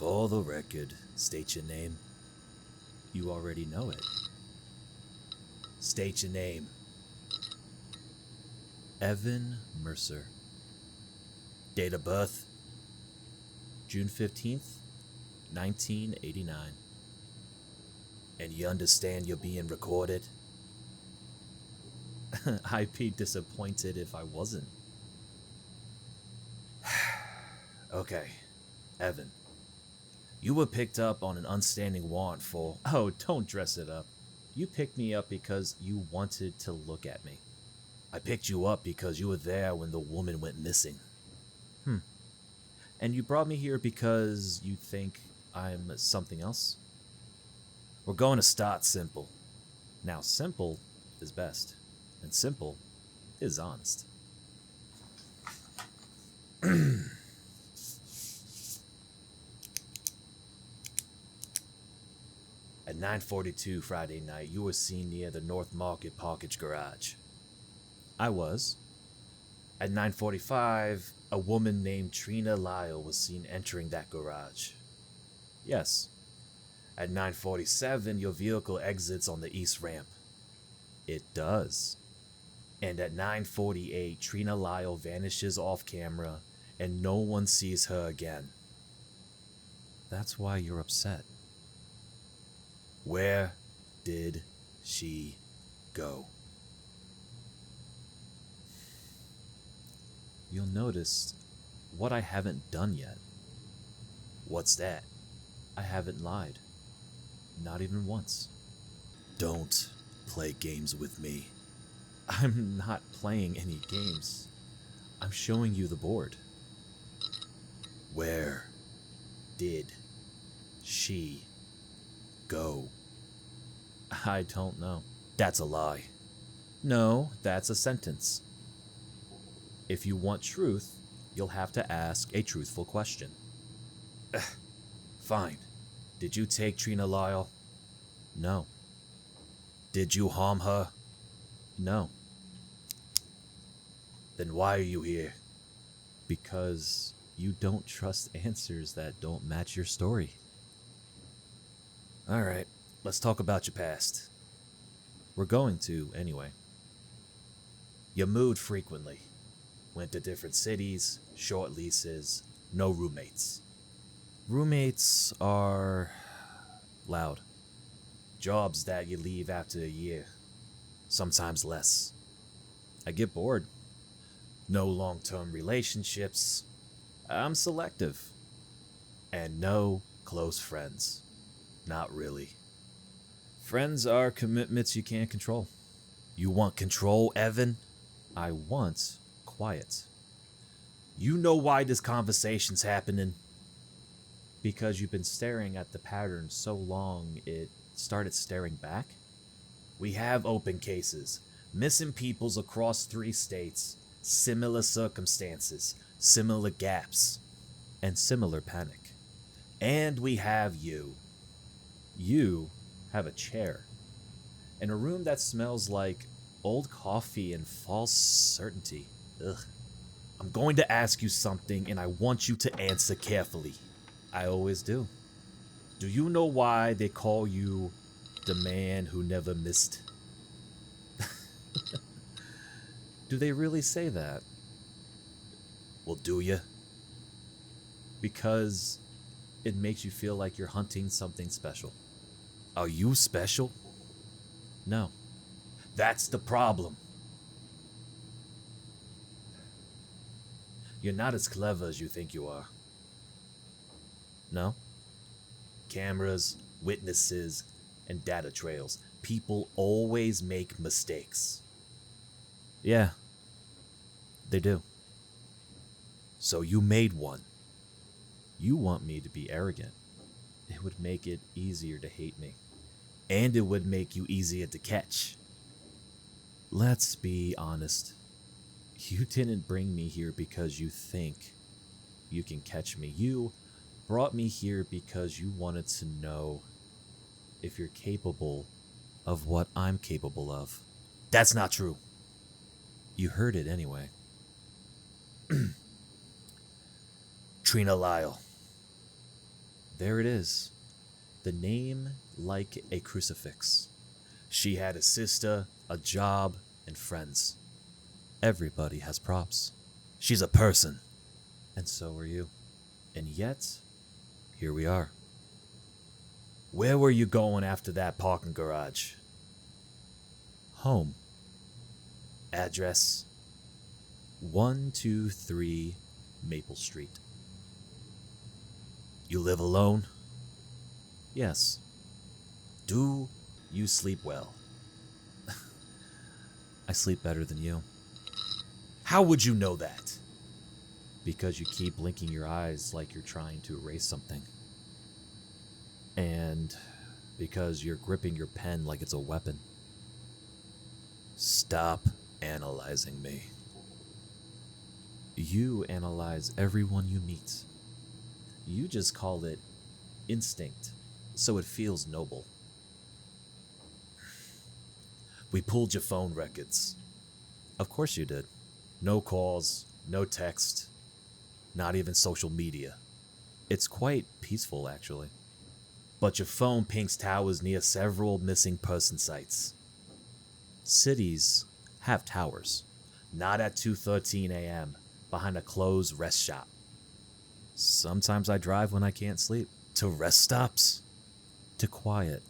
For the record, state your name. You already know it. State your name. Evan Mercer. Date of birth. June 15th, 1989. And you understand you're being recorded? I'd be disappointed if I wasn't. Okay, Evan. You were picked up on an unstanding warrant for... Oh, don't dress it up. You picked me up because you wanted to look at me. I picked you up because you were there when the woman went missing. And you brought me here because you think I'm something else? We're going to start simple. Now, simple is best, and simple is honest. At 9:42 Friday night, you were seen near the North Market Parkage Garage. I was. At 9:45, a woman named Trina Lyle was seen entering that garage. Yes. At 9:47, your vehicle exits on the east ramp. It does. And at 9:48, Trina Lyle vanishes off camera and no one sees her again. That's why you're upset. Where did she go? You'll notice what I haven't done yet. What's that? I haven't lied. Not even once. Don't play games with me. I'm not playing any games. I'm showing you the board. Where did she go? I don't know. That's a lie. No, that's a sentence. If you want truth, you'll have to ask a truthful question. Fine. Did you take Trina Lyle? No. Did you harm her? No. Then why are you here? Because you don't trust answers that don't match your story. Alright, let's talk about your past. We're going to, anyway. You moved frequently. Went to different cities, short leases, no roommates. Roommates are loud. Jobs that you leave after a year, sometimes less. I get bored. No long-term relationships. I'm selective. And no close friends. Not really. Friends are commitments you can't control. You want control, Evan? I want quiet. You know why this conversation's happening? Because you've been staring at the pattern so long, it started staring back? We have open cases. Missing peoples across 3 states. Similar circumstances. Similar gaps. And similar panic. And we have you. You have a chair. In a room that smells like old coffee and false certainty. Ugh. I'm going to ask you something and I want you to answer carefully. I always do. Do you know why they call you the man who never missed? Do they really say that? Well, do you? Because it makes you feel like you're hunting something special. Are you special? No. That's the problem. You're not as clever as you think you are. No? Cameras, witnesses, and data trails. People always make mistakes. Yeah. They do. So you made one. You want me to be arrogant. It would make it easier to hate me. And it would make you easier to catch. Let's be honest. You didn't bring me here because you think you can catch me. You brought me here because you wanted to know if you're capable of what I'm capable of. That's not true. You heard it anyway. Trina Lyle. There it is. The name like a crucifix. She had a sister, a job, and friends. Everybody has props. She's a person. And so are you. And yet, here we are. Where were you going after that parking garage? Home. Address? 123 Maple Street. You live alone? Yes. Do you sleep well? I sleep better than you. How would you know that? Because you keep blinking your eyes like you're trying to erase something. And because you're gripping your pen like it's a weapon. Stop analyzing me. You analyze everyone you meet. You just call it instinct, so it feels noble. We pulled your phone records. Of course you did. No calls, no text, not even social media. It's quite peaceful, actually. But your phone pings towers near several missing person sites. Cities have towers. Not at 2:13 a.m. behind a closed rest shop. Sometimes I drive when I can't sleep. To rest stops? To quiet.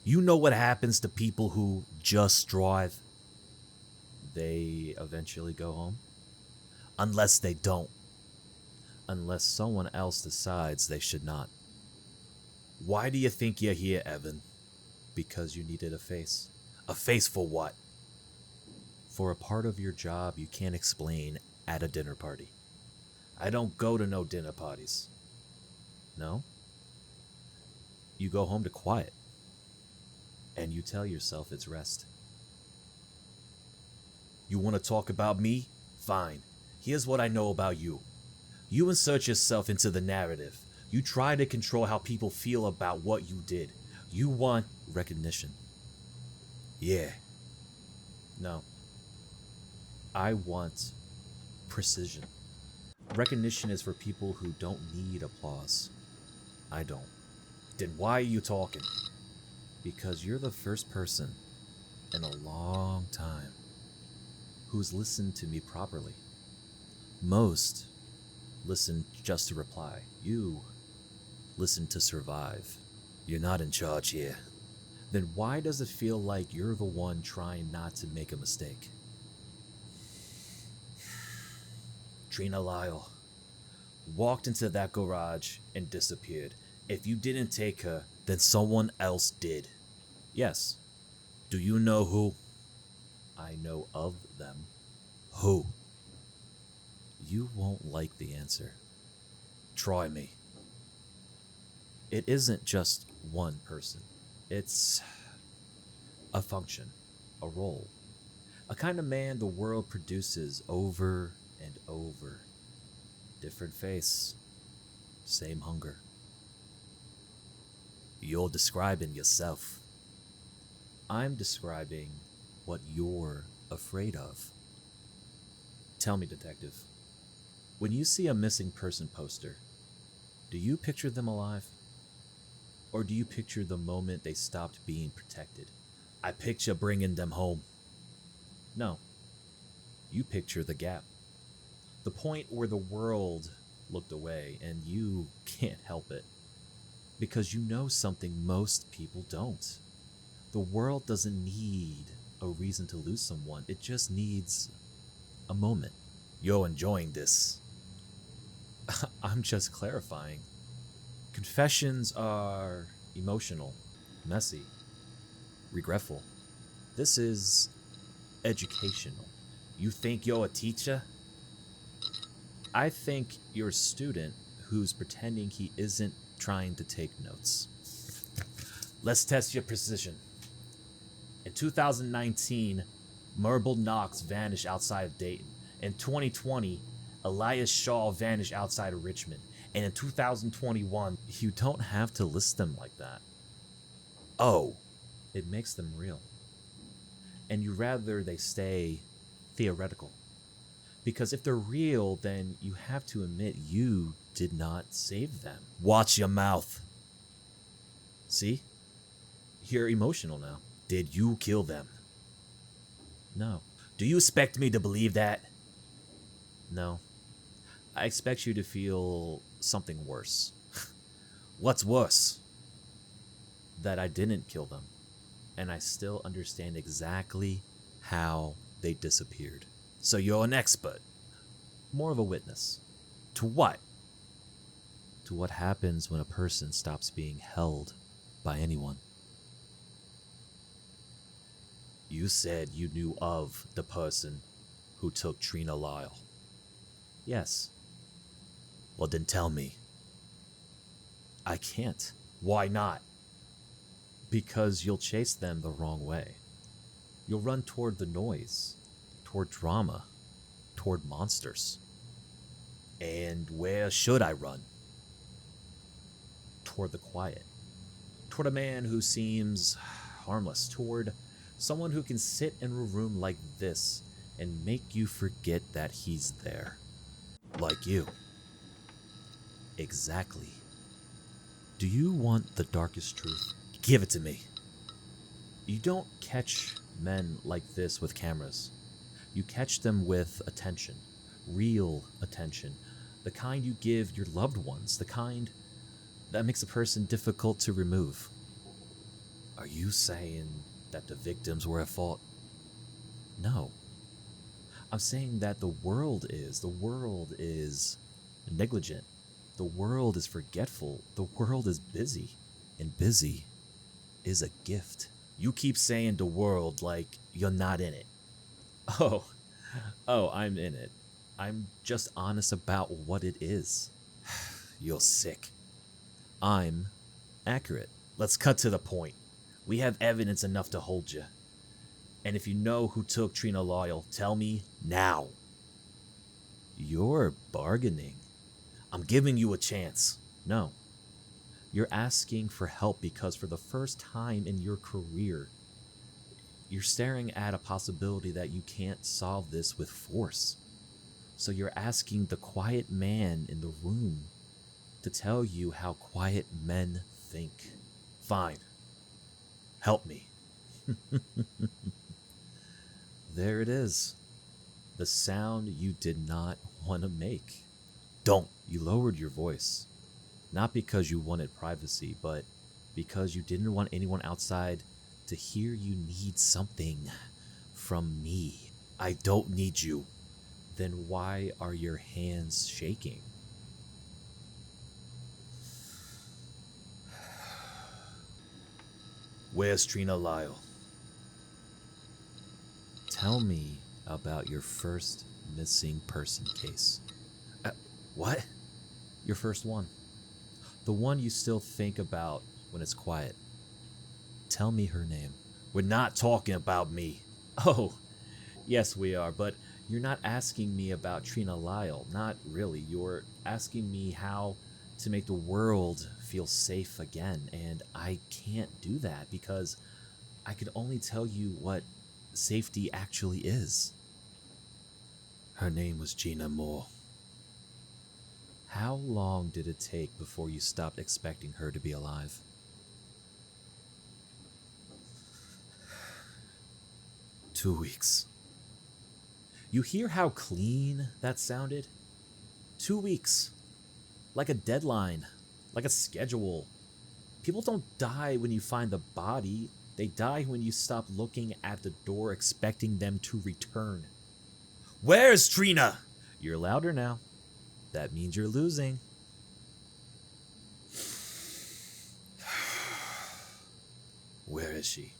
You know what happens to people who just drive? They eventually go home. Unless they don't. Unless someone else decides they should not. Why do you think you're here, Evan? Because you needed a face. A face for what? For a part of your job you can't explain at a dinner party. I don't go to no dinner parties. No? You go home to quiet. And you tell yourself it's rest. You want to talk about me? Fine. Here's what I know about you. You insert yourself into the narrative. You try to control how people feel about what you did. You want recognition. Yeah. No. I want precision. Recognition is for people who don't need applause. I don't. Then why are you talking? Because you're the first person in a long time who's listened to me properly. Most listen just to reply. You listen to survive. You're not in charge here. Then why does it feel like you're the one trying not to make a mistake? Trina Lyle walked into that garage and disappeared. If you didn't take her, then someone else did. Yes. Do you know who? I know of them. Who? You won't like the answer. Try me. It isn't just one person. It's a function, a role, a kind of man the world produces over and over. Different face, same hunger. You're describing yourself. I'm describing what you're afraid of. Tell me, detective, when you see a missing person poster, do you picture them alive? Or do you picture the moment they stopped being protected? I picture bringing them home. No. You picture the gap. The point where the world looked away and you can't help it. Because you know something most people don't. The world doesn't need a reason to lose someone. It just needs a moment. You're enjoying this. I'm just clarifying. Confessions are emotional, messy, regretful. This is educational. You think you're a teacher? I think you're a student who's pretending he isn't trying to take notes. Let's test your precision. In 2019, Myrtle Knox vanished outside of Dayton. In 2020, Elias Shaw vanished outside of Richmond. And in 2021, you don't have to list them like that. Oh. It makes them real. And you rather they stay theoretical. Because if they're real, then you have to admit you did not save them. Watch your mouth. See? You're emotional now. Did you kill them? No. Do you expect me to believe that? No. I expect you to feel something worse. What's worse? That I didn't kill them. And I still understand exactly how they disappeared. So you're an expert. More of a witness. To what? To what happens when a person stops being held by anyone. You said you knew of the person who took Trina Lyle. Yes. Well, then tell me. I can't. Why not? Because you'll chase them the wrong way. You'll run toward the noise, toward drama, toward monsters. And where should I run? Toward the quiet. Toward a man who seems harmless. Toward someone who can sit in a room like this and make you forget that he's there. Like you. Exactly. Do you want the darkest truth? Give it to me. You don't catch men like this with cameras. You catch them with attention. Real attention. The kind you give your loved ones. The kind that makes a person difficult to remove. Are you saying that the victims were at fault? No. I'm saying that the world is. The world is negligent. The world is forgetful. The world is busy. And busy is a gift. You keep saying the world like you're not in it. Oh, I'm in it. I'm just honest about what it is. You're sick. I'm accurate. Let's cut to the point. We have evidence enough to hold you. And if you know who took Trina Lyle, tell me now. You're bargaining. I'm giving you a chance. No. You're asking for help because for the first time in your career, you're staring at a possibility that you can't solve this with force. So you're asking the quiet man in the room to tell you how quiet men think. Fine. Help me. There it is. The sound you did not want to make. Don't. You lowered your voice. Not because you wanted privacy, but because you didn't want anyone outside to hear you need something from me. I don't need you. Then why are your hands shaking? Where's Trina Lyle? Tell me about your first missing person case. What? Your first one. The one you still think about when it's quiet. Tell me her name. We're not talking about me. Oh, yes we are, but you're not asking me about Trina Lyle. Not really. You're asking me how to make the world feel safe again, and I can't do that because I could only tell you what safety actually is. Her name was Gina Moore. How long did it take before you stopped expecting her to be alive? Two weeks. You hear how clean that sounded? 2 weeks. Like a deadline. Like a schedule. People don't die when you find the body. They die when you stop looking at the door expecting them to return. Where's Trina? You're louder now. That means you're losing. Where is she?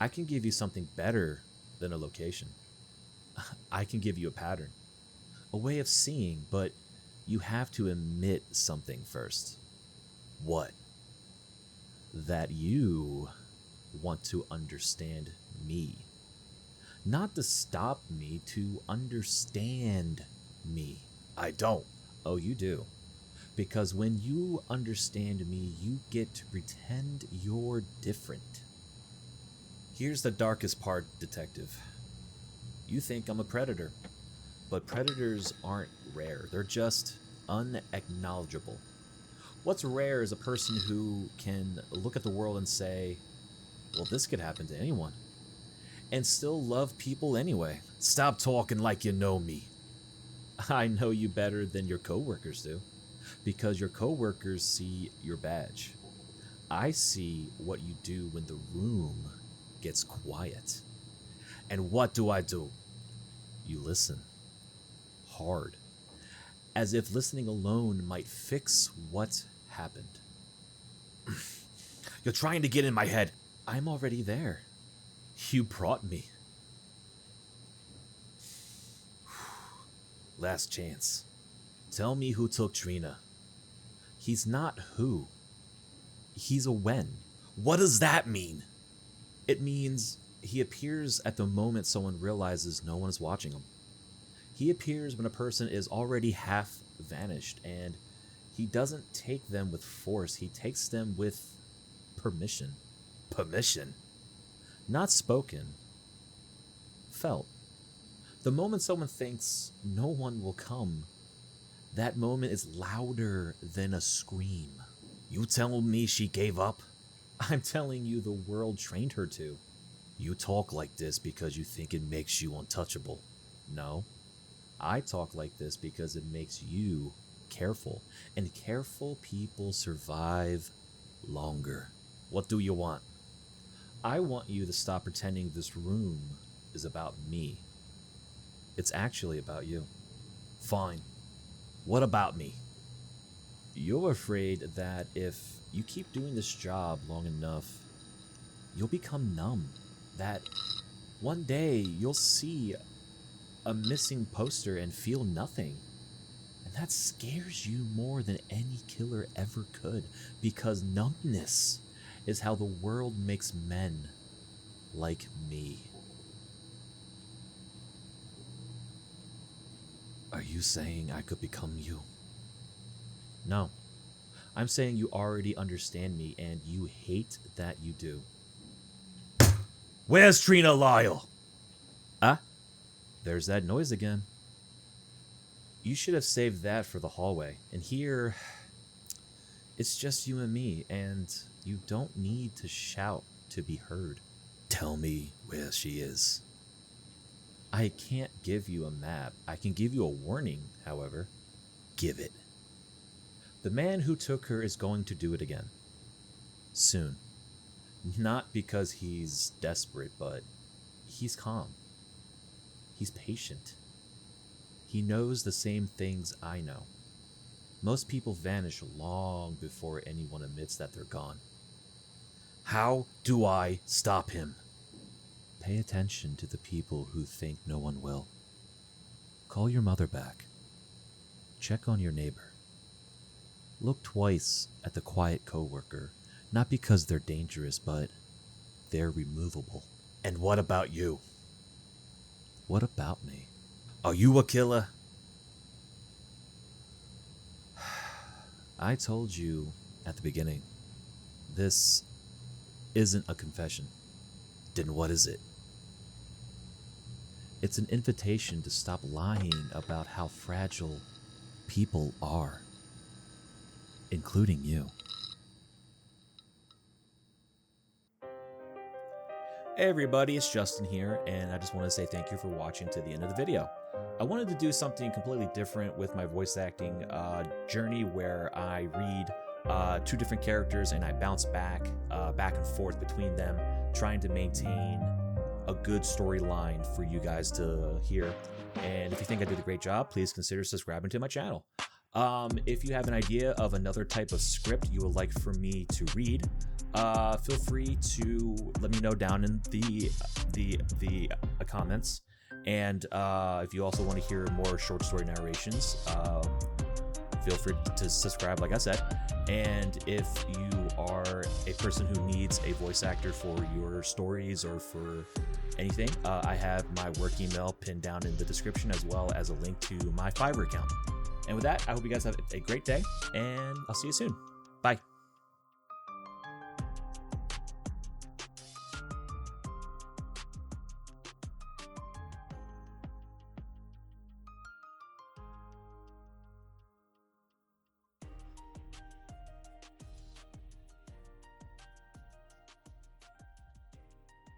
I can give you something better than a location. I can give you a pattern. A way of seeing, but you have to admit something first. What? That you want to understand me. Not to stop me, to understand me. I don't. Oh, you do. Because when you understand me, you get to pretend you're different. Here's the darkest part, detective. You think I'm a predator, but predators aren't rare. They're just unacknowledgeable. What's rare is a person who can look at the world and say, well, this could happen to anyone, and still love people anyway. Stop talking like you know me. I know you better than your coworkers do, because your coworkers see your badge. I see what you do when the room gets quiet. And what do I do? You listen. Hard. As if listening alone might fix what happened. You're trying to get in my head. I'm already there. You brought me. Last chance. Tell me who took Trina. He's not who. He's a when. What does that mean? It means he appears at the moment someone realizes no one is watching him. He appears when a person is already half vanished, and he doesn't take them with force. He takes them with permission. Permission? Not spoken. Felt. The moment someone thinks no one will come, that moment is louder than a scream. You telling me she gave up? I'm telling you the world trained her to. You talk like this because you think it makes you untouchable. No. I talk like this because it makes you careful. And careful people survive longer. What do you want? I want you to stop pretending this room is about me. It's actually about you. Fine. What about me? You're afraid that if you keep doing this job long enough, you'll become numb. That one day you'll see a missing poster and feel nothing. And that scares you more than any killer ever could, because numbness is how the world makes men like me. Are you saying I could become you? No. I'm saying you already understand me, and you hate that you do. Where's Trina Lyle? Ah, there's that noise again. You should have saved that for the hallway. And here, it's just you and me, and you don't need to shout to be heard. Tell me where she is. I can't give you a map. I can give you a warning, however. Give it. The man who took her is going to do it again. Soon. Not because he's desperate, but he's calm. He's patient. He knows the same things I know. Most people vanish long before anyone admits that they're gone. How do I stop him? Pay attention to the people who think no one will. Call your mother back. Check on your neighbor. Look twice at the quiet coworker, not because they're dangerous, but they're removable. And what about you? What about me? Are you a killer? I told you at the beginning, this isn't a confession. Then what is it? It's an invitation to stop lying about how fragile people are, including you. Hey everybody, it's Justin here, and I just want to say thank you for watching to the end of the video. I wanted to do something completely different with my voice acting journey, where I read two different characters and I bounce back and forth between them, trying to maintain a good storyline for you guys to hear. And if you think I did a great job, please consider subscribing to my channel. If you have an idea of another type of script you would like for me to read, feel free to let me know down in the comments. And if you also want to hear more short story narrations, feel free to subscribe, like I said. And if you are a person who needs a voice actor for your stories or for anything, I have my work email pinned down in the description, as well as a link to my Fiverr account. And with that, I hope you guys have a great day, and I'll see you soon. Bye.